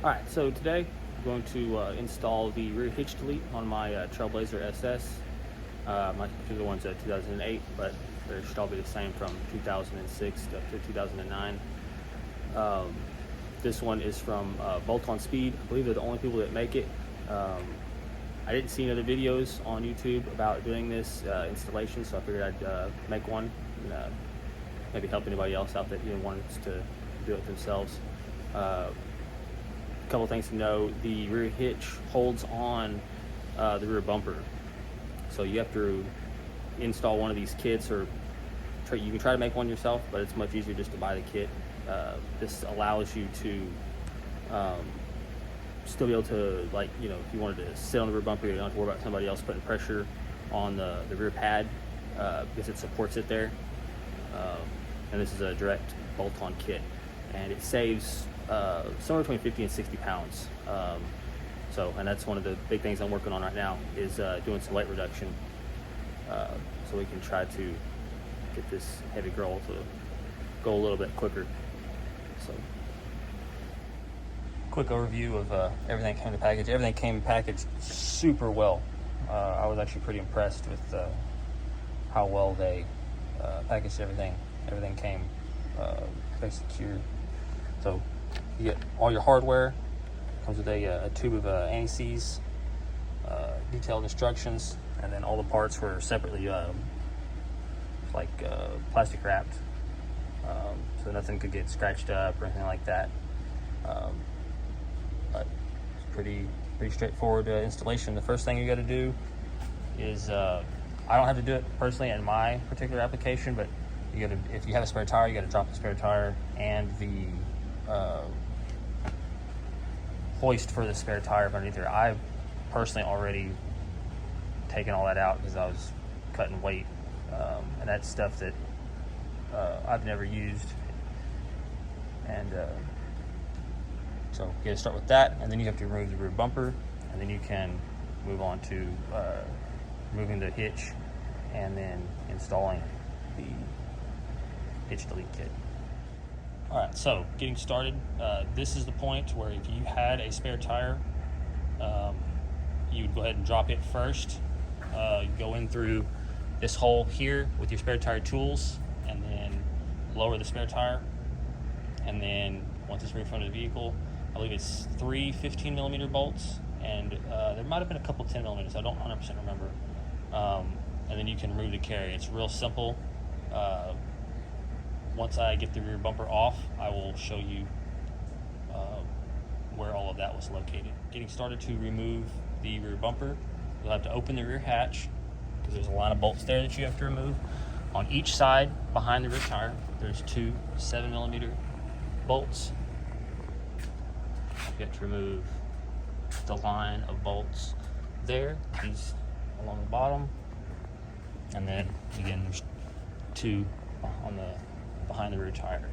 Alright, so today I'm going to install the rear hitch delete on my Trailblazer SS. My particular one's a 2008, but they should all be the same from 2006 to 2009. This one is from Bolt on Speed. I believe they're the only people that make it. I didn't see any other videos on YouTube about doing this installation, so I figured I'd make one and maybe help anybody else out that wants to do it themselves. Couple things to know: the rear hitch holds on the rear bumper, so you have to install one of these kits, or you can try to make one yourself, but it's much easier just to buy the kit. This allows you to still be able to, if you wanted to sit on the rear bumper, you don't have to worry about somebody else putting pressure on the rear pad, because it supports it there. And this is a direct bolt-on kit, and it saves somewhere between 50 and 60 pounds. And that's one of the big things I'm working on right now, is doing some weight reduction, so we can try to get this heavy girl to go a little bit quicker. So, quick overview of everything that came in the package. Everything came packaged super well. I was actually pretty impressed with how well they packaged everything. Everything came very secure. So you get all your hardware. Comes with a tube of anti-seize, detailed instructions, and then all the parts were separately plastic wrapped, so nothing could get scratched up or anything like that. But it's pretty straightforward installation. The first thing you got to do is, I don't have to do it personally in my particular application, but if you have a spare tire, you got to drop the spare tire and the hoist for the spare tire underneath there. I've personally already taken all that out because I was cutting weight, and that's stuff that I've never used. And so you got to start with that, and then you have to remove the rear bumper, and then you can move on to removing the hitch and then installing the hitch delete kit. Alright, so getting started, this is the point where if you had a spare tire, you would go ahead and drop it first. You go in through this hole here with your spare tire tools, and then lower the spare tire, and then once it's ready in front of the vehicle, I believe it's 3 15mm bolts, and there might have been a couple 10mm, I don't 100% remember. And then you can remove the carry. It's real simple. Once I get the rear bumper off, I will show you where all of that was located. Getting started, to remove the rear bumper, you'll have to open the rear hatch, because there's a line of bolts there that you have to remove. On each side behind the rear tire, there's 2 7mm bolts. You have to remove the line of bolts there, these along the bottom, and then again there's 2 on the behind the rear tire.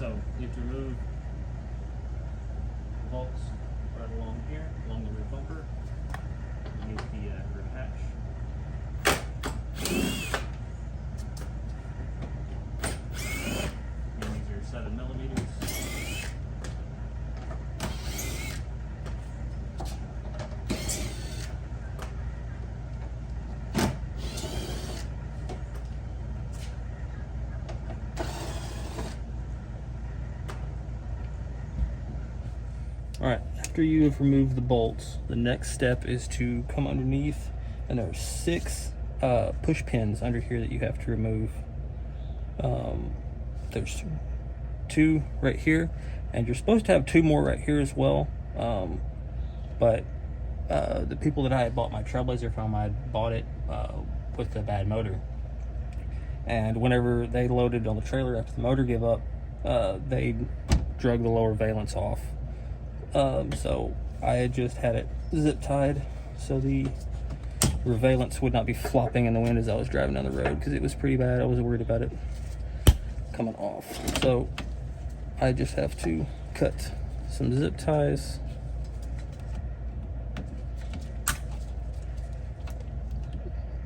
So you have to remove the bolts right along here, along the rear bumper. Use the rear hatch. And these are 7mm. Alright, after you have removed the bolts, the next step is to come underneath, and there are 6 push pins under here that you have to remove. There's 2 right here, and you're supposed to have 2 more right here as well. But the people that I had bought my Trailblazer from, I had bought it with a bad motor. And whenever they loaded on the trailer after the motor gave up, they drug the lower valence off. So I had just had it zip tied so the rear valence would not be flopping in the wind as I was driving down the road, because it was pretty bad. I was worried about it coming off. So I just have to cut some zip ties,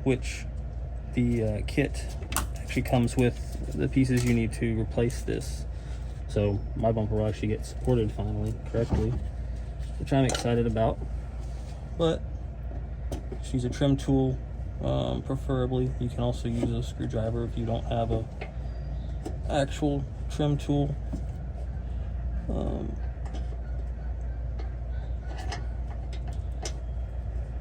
which the kit actually comes with the pieces you need to replace this. So my bumper will actually get supported finally correctly, which I'm excited about. But just use a trim tool, preferably. You can also use a screwdriver if you don't have a actual trim tool.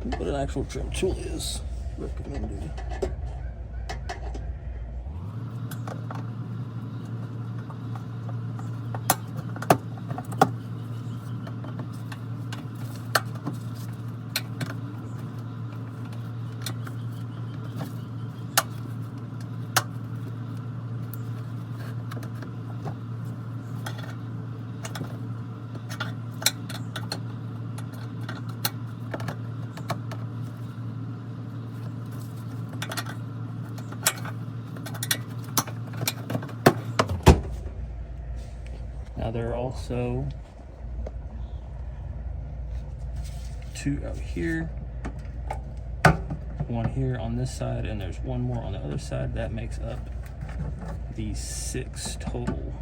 But an actual trim tool is recommended. Now there are also 2 out here, 1 here on this side, and there's 1 more on the other side. That makes up the 6 total.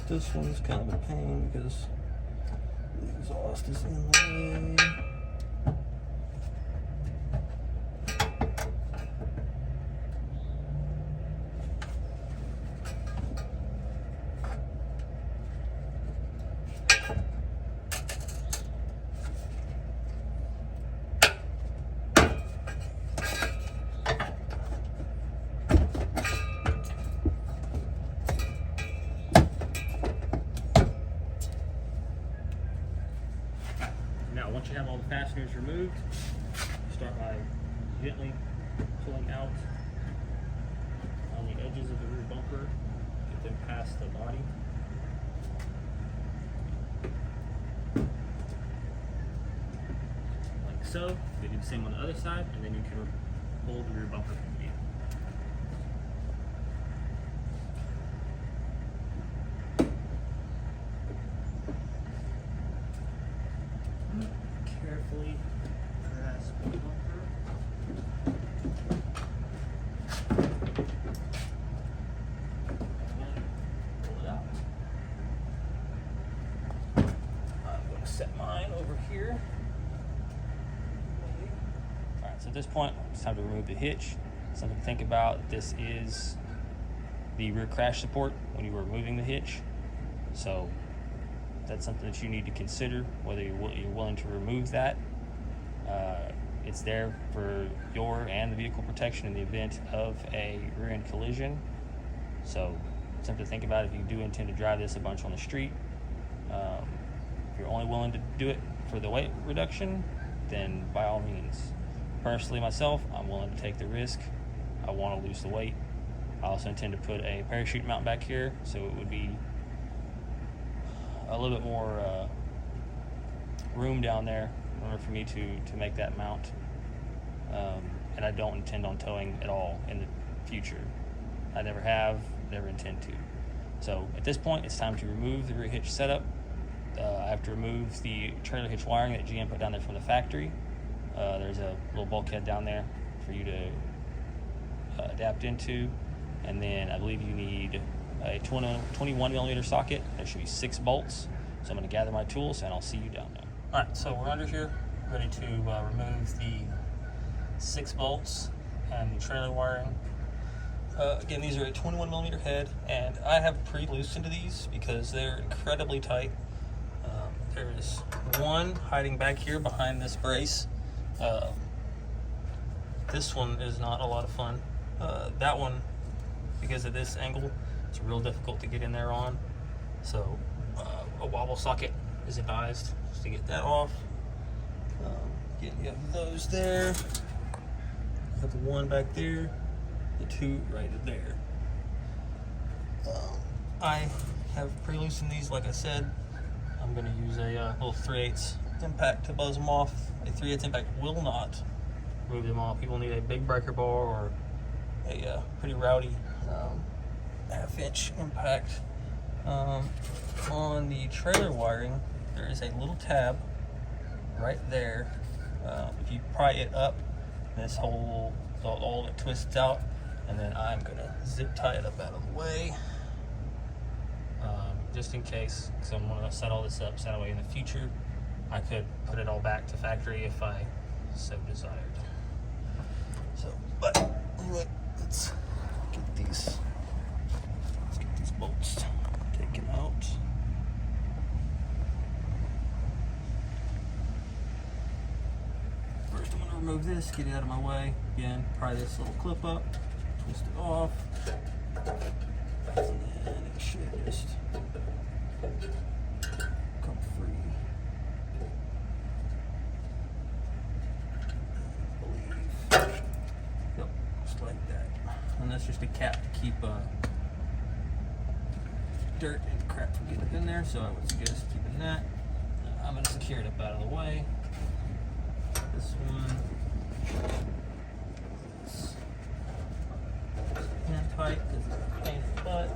This one's kind of a pain because the exhaust is in the way. Once you have all the fasteners removed, start by gently pulling out on the edges of the rear bumper, get them past the body. Like so. They do the same on the other side, and then you can pull the rear bumper from the carefully grasp the bumper. And pull it out. I'm going to set mine over here. Alright, so at this point, it's time to remove the hitch. Something to think about, this is the rear crash support when you were removing the hitch. So that's something that you need to consider, whether you're willing to remove that. It's there for your and the vehicle protection in the event of a rear-end collision. So something to think about if you do intend to drive this a bunch on the street. If you're only willing to do it for the weight reduction, then by all means. Personally, myself, I'm willing to take the risk. I want to lose the weight. I also intend to put a parachute mount back here, so it would be a little bit more room down there in order for me to make that mount. And I don't intend on towing at all in the future. I never have, never intend to. So at this point, it's time to remove the rear hitch setup. I have to remove the trailer hitch wiring that GM put down there from the factory. There's a little bulkhead down there for you to adapt into. And then I believe you need a 21 millimeter socket. There should be 6 bolts. So I'm going to gather my tools and I'll see you down there. All right, so we're under here, ready to remove the 6 bolts and the trailer wiring. Again, these are a 21 millimeter head, and I have pre-loosened these because they're incredibly tight. There's one hiding back here behind this brace. This one is not a lot of fun. That one, because of this angle, it's real difficult to get in there on. So a wobble socket is advised just to get that off. You have those there. You have the one back there, the 2 right there. I have pre-loosened these, like I said. I'm going to use a little 3/8 impact to buzz them off. A 3/8 impact will not move them off. You will need a big breaker bar or a pretty rowdy 1/2-inch impact. On the trailer wiring, there is a little tab right there. If you pry it up, this whole, all of it twists out, and then I'm going to zip tie it up out of the way. Just in case, because I'm going to set all this up so that way in the future I could put it all back to factory if I so desired. So, but anyway, let's get these bolts taken out. First, I'm going to remove this, get it out of my way. Again, pry this little clip up, twist it off, and then it should just come free. I believe. Yep, just like that. And that's just a cap to keep dirt and crap from getting in there, so I would suggest keeping that. I'm going to secure it up out of the way. This one is hand tight because it's a pain in the butt.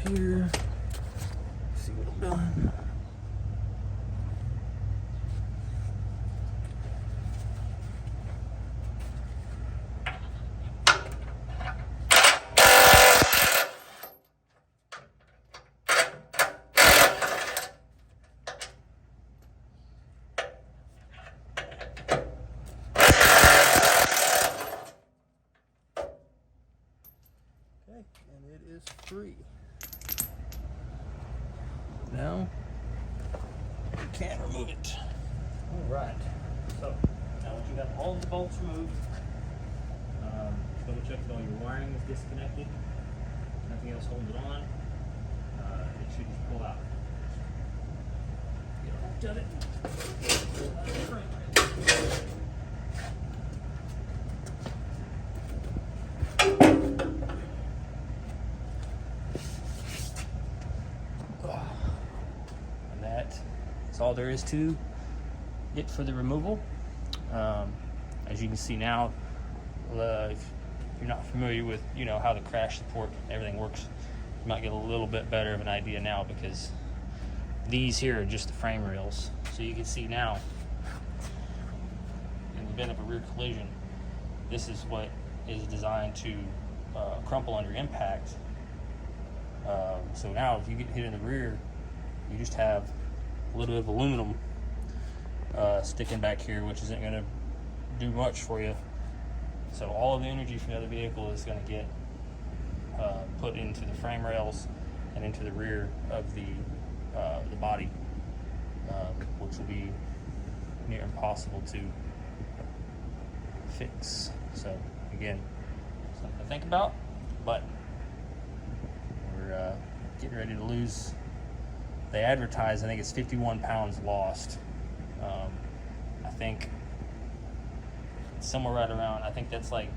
Here, see what I'm doing. Okay, and it is free. Now, you can remove it. All right. So, now once you have all of the bolts removed, double check that all your wiring is disconnected. Nothing else holding it on. It should just pull out. Get a hold of it. That's all there is to it for the removal. As you can see now, if you're not familiar with how the crash support and everything works, you might get a little bit better of an idea now, because these here are just the frame rails. So you can see now, in the event of a rear collision, this is what is designed to crumple under impact. So now if you get hit in the rear, you just have a little bit of aluminum sticking back here, which isn't going to do much for you. So all of the energy from the other vehicle is going to get put into the frame rails and into the rear of the body, which will be near impossible to fix. So again, something to think about, but we're getting ready to lose. They advertise, I think it's 51 pounds lost. I think somewhere right around, I think that's like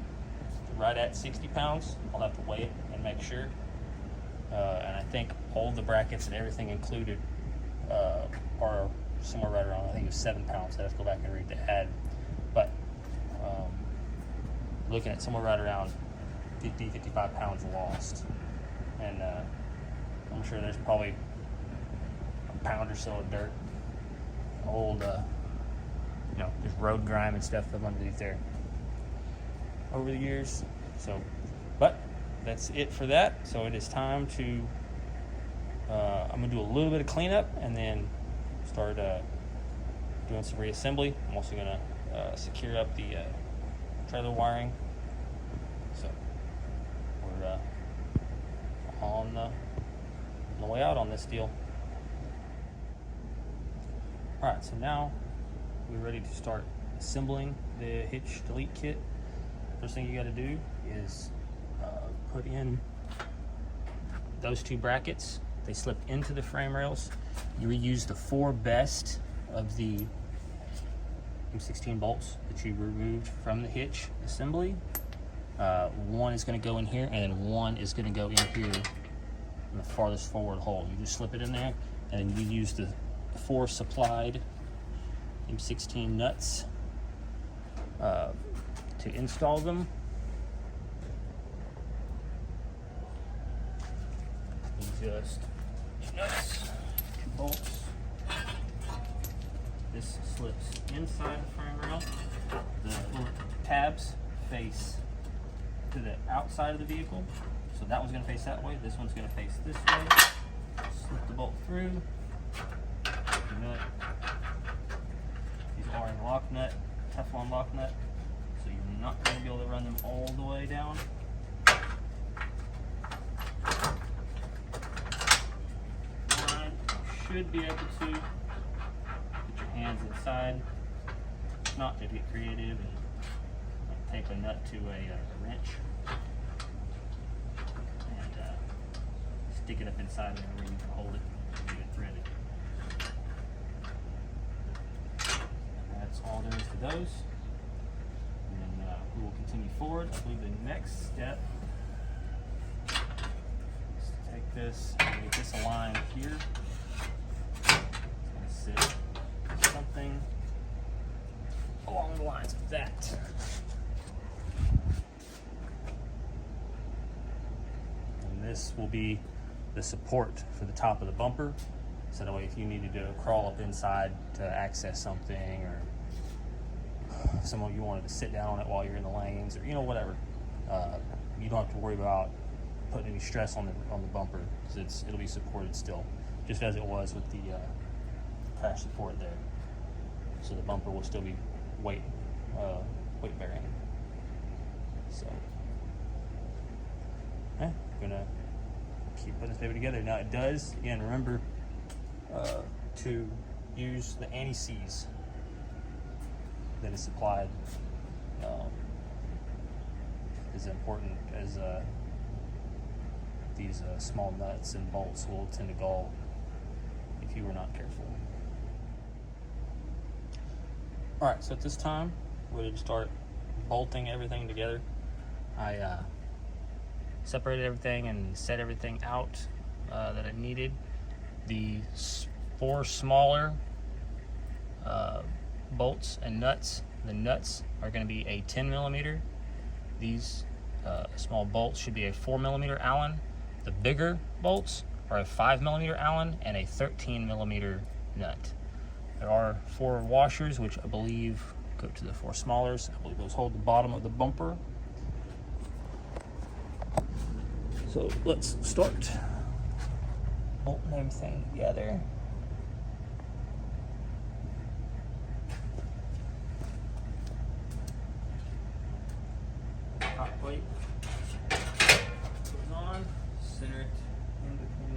right at 60 pounds. I'll have to weigh it and make sure. And I think all the brackets and everything included are somewhere right around, I think it was 7 pounds. I have to go back and read the ad. But looking at somewhere right around 50, 55 pounds lost. And I'm sure there's probably a pound or so of dirt, old, just road grime and stuff up underneath there over the years. So, but that's it for that. So it is time to, I'm gonna do a little bit of cleanup and then start doing some reassembly. I'm also gonna secure up the trailer wiring. So we're on the way out on this deal. All right, so now we're ready to start assembling the hitch delete kit. First thing you got to do is put in those two brackets. They slip into the frame rails. You reuse the 4 best of the M16 bolts that you removed from the hitch assembly. One is going to go in here, and then one is going to go in here in the farthest forward hole. You just slip it in there, and you use the 4 supplied M16 nuts to install them. Just 2 nuts, 2 bolts. This slips inside the frame rail. The little tabs face to the outside of the vehicle. So that one's going to face that way. This one's going to face this way. Slip the bolt through. Nut. These are a lock nut, Teflon lock nut. So you're not going to be able to run them all the way down. You should be able to get your hands inside. If not, to get creative and tape a nut to a wrench and stick it up inside there where you can hold it and get it threaded. That's all there is to those. And then we will continue forward. I believe the next step is to take this and get this aligned here. It's going to sit something along the lines of that. And this will be the support for the top of the bumper. So that way if you needed to crawl up inside to access something, or someone you wanted to sit down on it while you're in the lanes, or whatever, you don't have to worry about putting any stress on the bumper, because it'll be supported still, just as it was with the crash support there. So the bumper will still be weight bearing. So I'm gonna keep putting this baby together. Now it does, again, remember to use the anti-seize that is supplied. As important as these small nuts and bolts will tend to gall if you were not careful. Alright, so at this time we're ready to start bolting everything together. I separated everything and set everything out that I needed. The 4 smaller bolts and nuts. The nuts are going to be a 10 millimeter. These small bolts should be a 4 millimeter Allen. The bigger bolts are a 5 millimeter Allen and a 13 millimeter nut. There are 4 washers, which I believe go to the 4 smallers. I believe those hold the bottom of the bumper. So let's start bolting everything together. Hot plate goes on, center it in between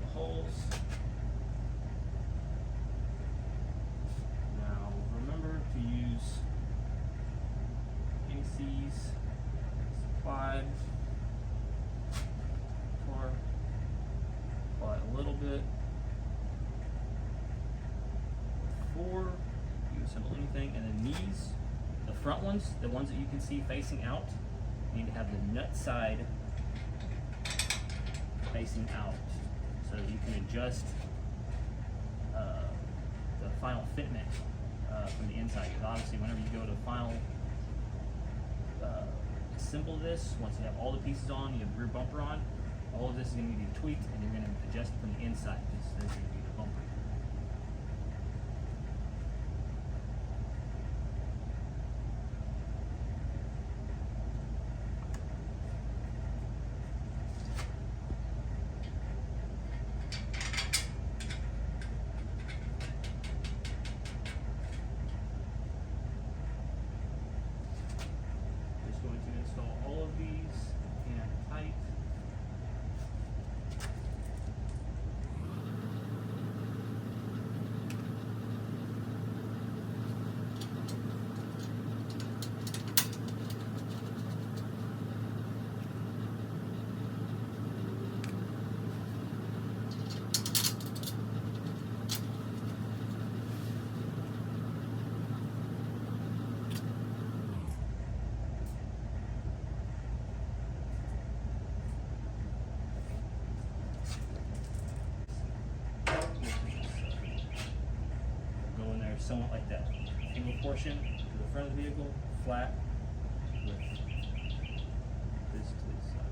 the holes. front ones, the ones that you can see facing out, you need to have the nut side facing out so that you can adjust the final fitment from the inside. Because obviously whenever you go to final assemble this, once you have all the pieces on, you have the rear bumper on, all of this is going to be tweaked and you're going to adjust it from the inside. There's going to be the bumper. Just going to install all of these in tight. Go in there somewhat like that. Single portion to the front of the vehicle, flat, with this to the side.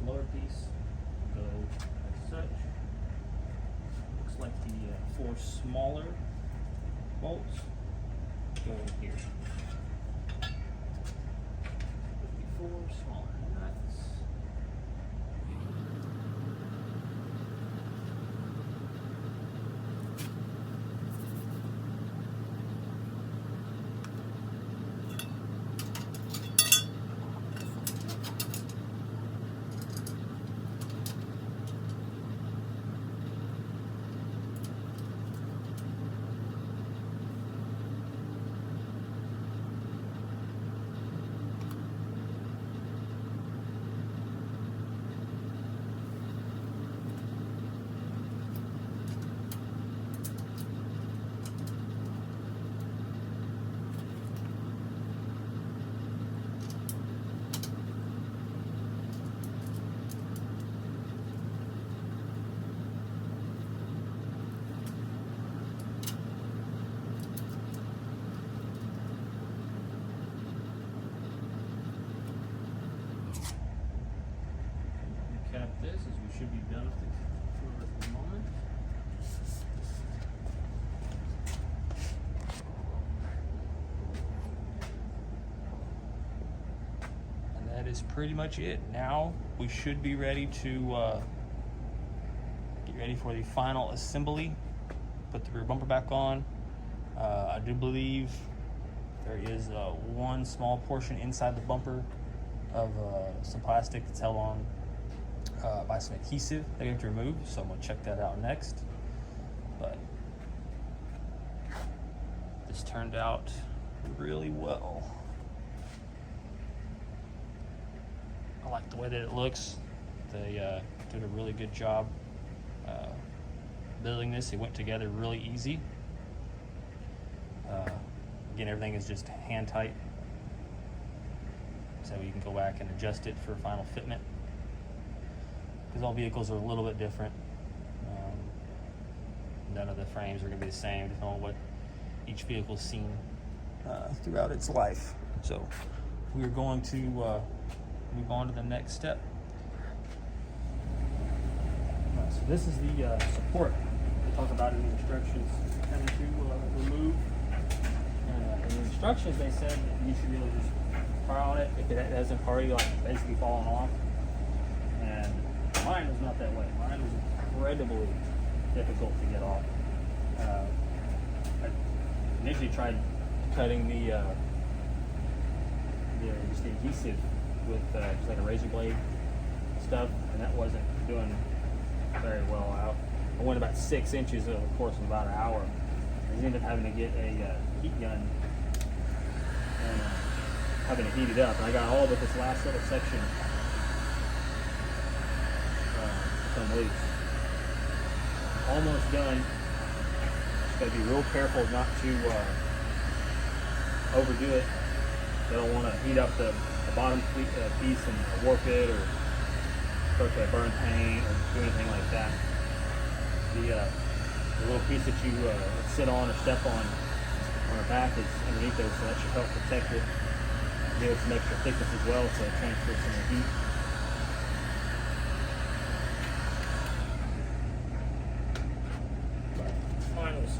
Lower piece go as such. Looks like the 4 smaller bolts go in here. 4 smaller nuts. this is we should be done with it for the moment. And that is pretty much it. Now we should be ready to get ready for the final assembly. Put the rear bumper back on. I do believe there is one small portion inside the bumper of some plastic that's held on by some adhesive that we have to remove, so I'm going to check that out next. But this turned out really well. I like the way that it looks. They did a really good job building this. It went together really easy. Again, everything is just hand tight, so you can go back and adjust it for final fitment, because all vehicles are a little bit different. None of the frames are going to be the same, depending on what each vehicle's seen throughout its life. So we're going to move on to the next step. So this is the support they talk about in the instructions, having to remove. In the instructions, they said that you should be able to just pry on it if it hasn't already basically fallen off. And mine was not that way. Mine was incredibly difficult to get off. I initially tried cutting the adhesive with just like a razor blade stuff, and that wasn't doing very well. I went about 6 inches over the course of about an hour. I ended up having to get a heat gun and having to heat it up. And I got all but this last little section come loose. Almost done. Just gotta be real careful not to overdo it. I don't want to heat up the bottom piece and warp it or start to burn paint or do anything like that. The little piece that you sit on or step on the back is underneath there, so that should help protect it. Give it some extra thickness as well, so it transfers some of the heat. But mine was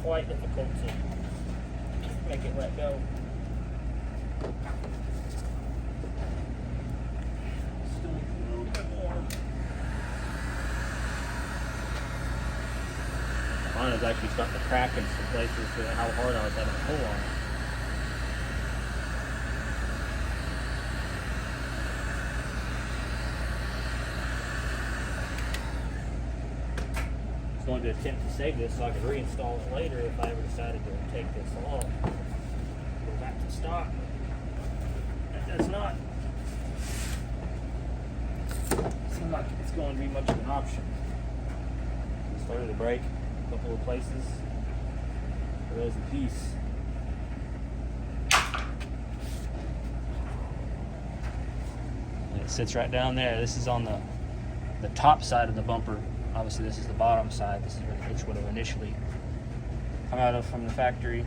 quite difficult to make it let go. Still need a little bit more. Mine was actually starting to crack in some places because of how hard I was having to pull on it. I was going to attempt to save this so I could reinstall it later if I ever decided to take this off. Go back to stock. That does not seem like it's going to be much of an option. Started to break a couple of places. There's a piece. And it sits right down there. This is on the top side of the bumper. Obviously this is the bottom side. This is where the hitch would have initially come out of from the factory.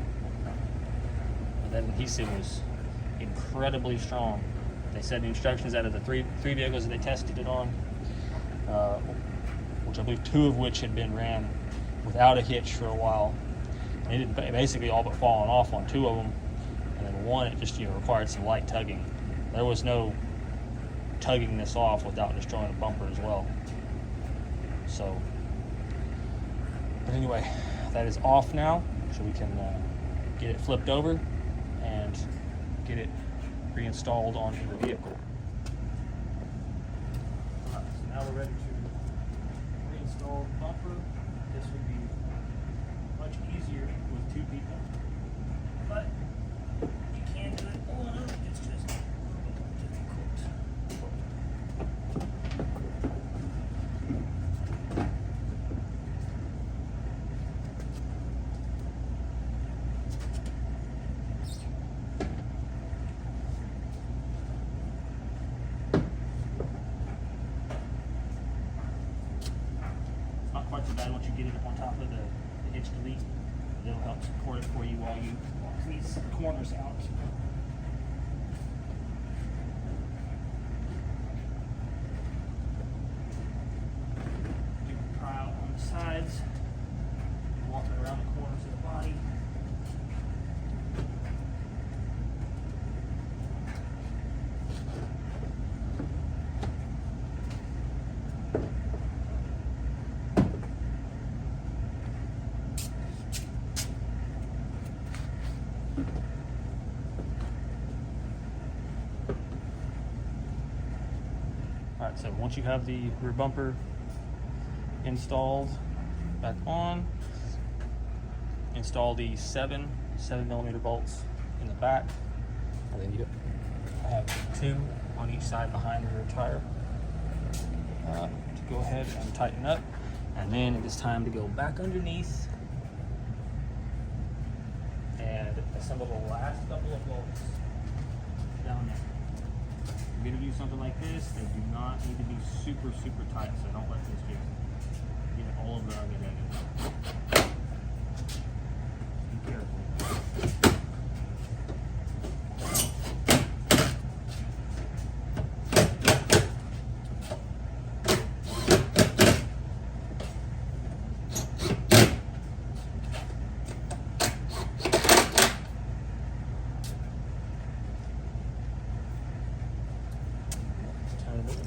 And that adhesive was incredibly strong. They said the instructions out of the three vehicles that they tested it on, which I believe 2 of which had been ran without a hitch for a while. And it had basically all but fallen off on 2 of them, and then 1 it just required some light tugging. There was no tugging this off without destroying the bumper as well. So, but anyway, that is off now, so we can get it flipped over and get it reinstalled onto the vehicle. Alright, so now we're ready to reinstall the bumper. This would be much easier with 2 people, but you can do it alone. It's just a little bit difficult. Not quite so bad once you get it up on top of the hitch delete. It'll help support it for you while you walk these corners out. So once you have the rear bumper installed back on, install the 7mm bolts in the back, and then you have 2 on each side behind the rear tire to go ahead and tighten up. And then it is time to go back underneath and assemble the last couple of bolts down there. If you're going to do something like this, they do not need to be super tight, so don't let this just get all of the ugly edges. Be careful.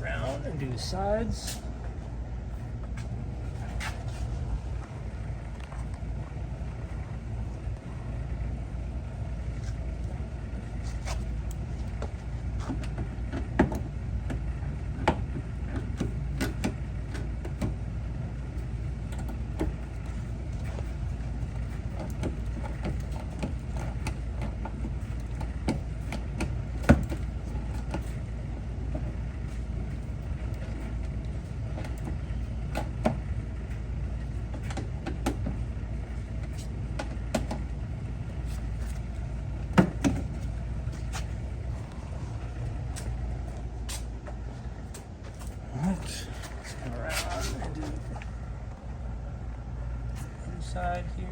Around and do the sides. Let's come around and do the inside here.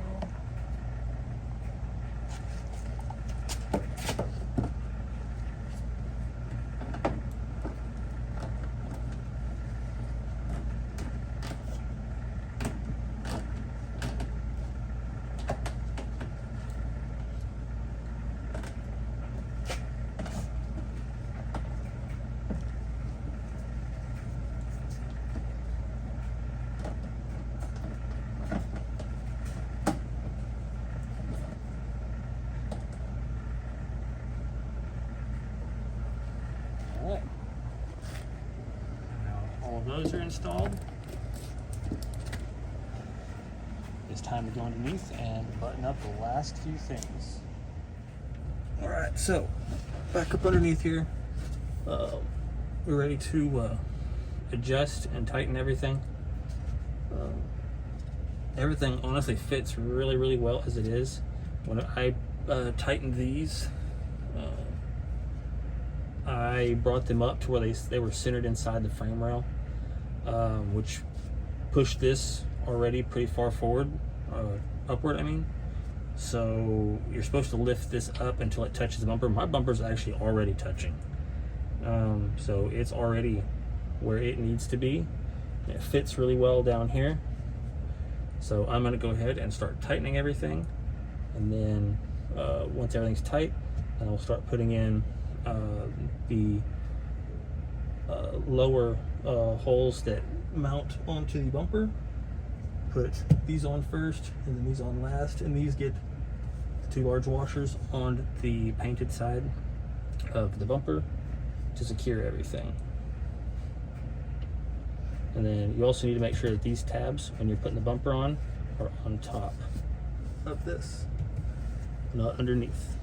Alright. Now all of those are installed. It's time to go underneath and button up the last few things. Alright, so back up underneath here. We're ready to adjust and tighten everything. Everything honestly fits really well as it is. When I tightened these, I brought them up to where they were centered inside the frame rail, which pushed this already pretty far forward, upward I mean. So you're supposed to lift this up until it touches the bumper. My bumper's actually already touching. So it's already where it needs to be. It fits really well down here. So I'm gonna go ahead and start tightening everything. And then once everything's tight, then I'll start putting in the lower holes that mount onto the bumper. Put these on first and then these on last, and these get the 2 large washers on the painted side of the bumper to secure everything. And then you also need to make sure that these tabs, when you're putting the bumper on, are on top of this, not underneath.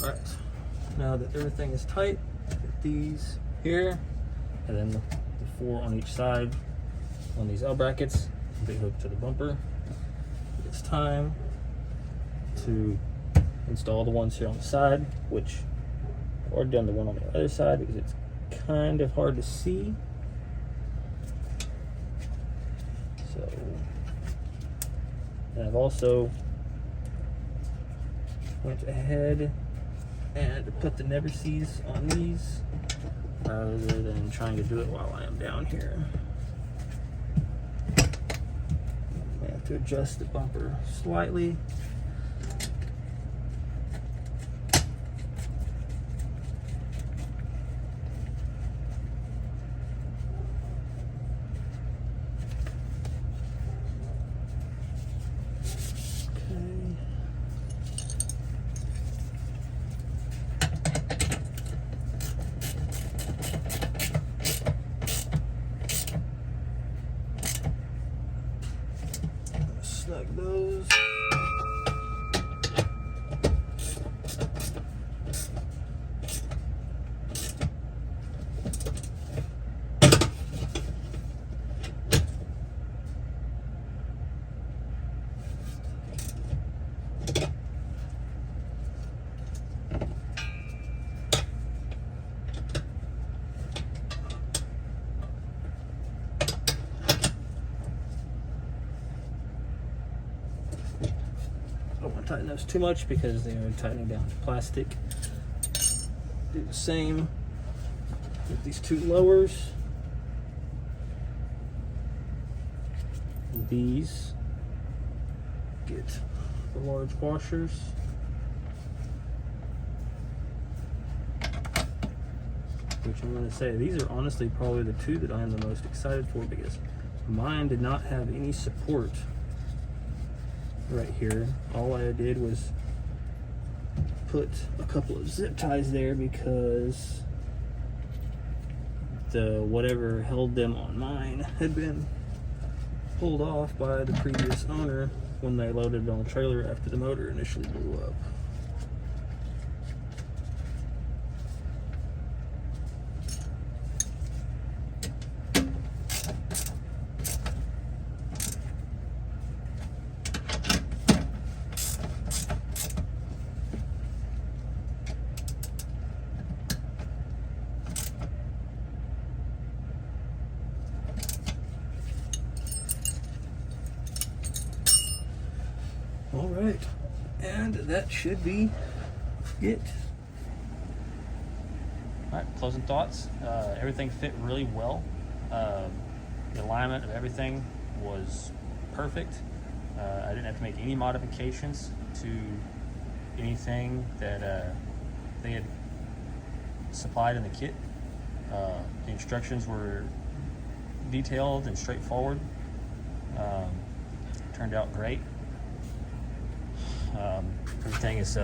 Alright, now that everything is tight, put these here, and then the 4 on each side on these L brackets, they hook to the bumper. It's time to install the ones here on the side, which I've already done the one on the other side because it's kind of hard to see. So, and I've also went ahead and put the never sees on these rather than trying to do it while I am down here. I have to adjust the bumper slightly. Snug those. I don't want to tighten those too much because they are tightening down the plastic. Do the same with these 2 lowers. These get the large washers. Which I'm going to say, these are honestly probably the 2 that I am the most excited for because mine did not have any support right here. All I did was put a couple of zip ties there because the whatever held them on mine had been pulled off by the previous owner when they loaded it on the trailer after the motor initially blew up. All right, and that should be it. All right, closing thoughts. Everything fit really well. The alignment of everything was perfect. I didn't have to make any modifications to anything that they had supplied in the kit. The instructions were detailed and straightforward. Turned out great. Everything is,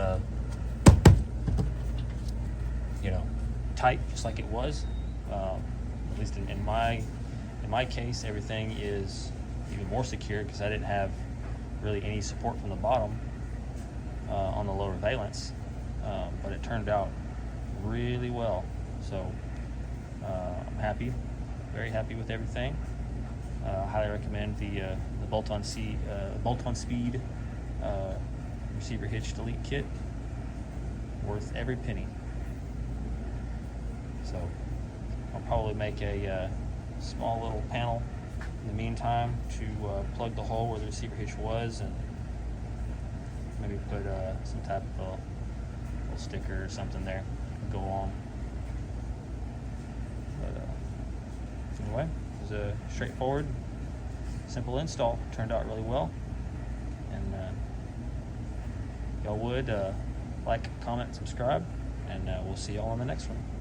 tight, just like it was. At least in my case, everything is even more secure because I didn't have really any support from the bottom on the lower valence. But it turned out really well. So I'm happy, very happy with everything. I highly recommend the bolt-on Speed receiver hitch delete kit, worth every penny. So I'll probably make a small little panel in the meantime to plug the hole where the receiver hitch was, and maybe put some type of a little sticker or something there to go on. But anyway, it was a straightforward, simple install. Turned out really well, and y'all would like, comment, subscribe, and we'll see y'all on the next one.